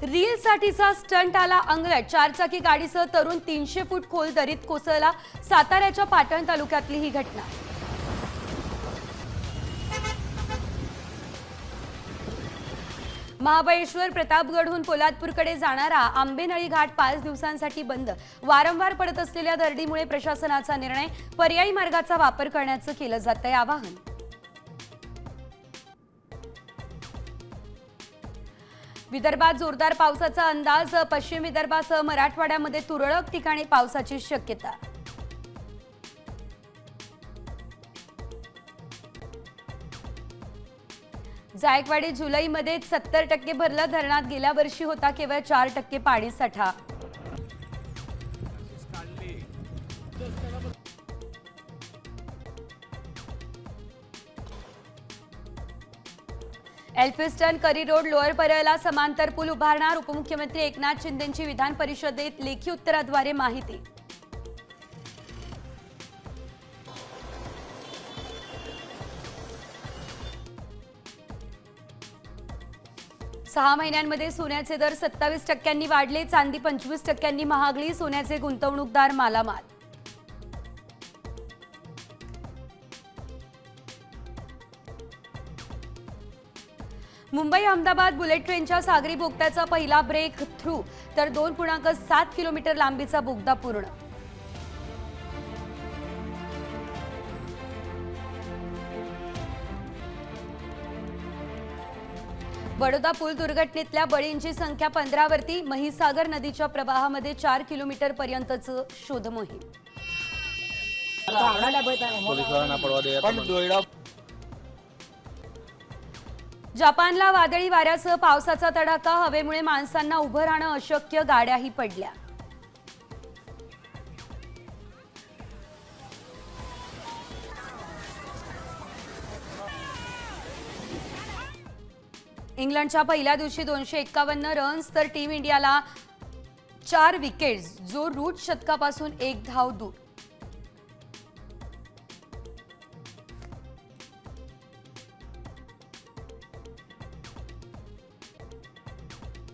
रीलसाठीचा stunt आला अंगलट। चारचाकी गाडीसह तरुण 300 फूट खोल दरीत कोसळला। साताऱ्याच्या पाटण तालुक्यातली ही घटना। महाबळेश्वर प्रतापगडहून पोलादपूरकडे जाणारा आंबेनळी घाट 5 दिवसांसाठी बंद। वारंवार पडत असलेल्या दरडीमुळे प्रशासनाचा निर्णय, पर्यायी मार्गाचा वापर करण्याचं केलं जातंय आवाहन। विदर्भात जोरदार पावसाचा अंदाज। पश्चिम विदर्भासह मराठवाड्यामध्ये तुरळक ठिकाणी पावसाची शक्यता। जायकवाडी जुलैमध्ये 70% भरलं। धरणात गेल्या वर्षी होता केवळ 4% पाणी साठा। एल्फिस्टन करी रोड लोअर परळला समांतर पूल उभारणार। उपमुख्यमंत्री एकनाथ शिंदेंची विधान परिषदेत लेखी उत्तराद्वारे माहिती। सहा महिन्यांमध्ये सोन्याचे दर 27% वाढले। चांदी 25% महागली। सोन्याचे गुंतवणूकदार मालामाल। मुंबई अहमदाबाद बुलेट ट्रेनच्या सागरी बोगद्याचा पहिला ब्रेक थ्रू, तर 2.7 किलोमीटर लांबीचा बोगदा पूर्ण। बडोदा पूल दुर्घटनेतल्या बळींची संख्या 15 वरती। महिसागर नदीच्या प्रवाहामध्ये 4 किलोमीटर पर्यंतचं शोध मोहीम। जपानला वादळी वाऱ्यासह पावसाचा तडाखा। हवेमुळे माणसांना उभं राहणं अशक्य। गाड्याही पडल्या। इंग्लंडच्या पहिल्या दिवशी 251 रन्स, तर टीम इंडियाला 4 विकेट्स। जो रूट शतकापासून 1 धाव दूर।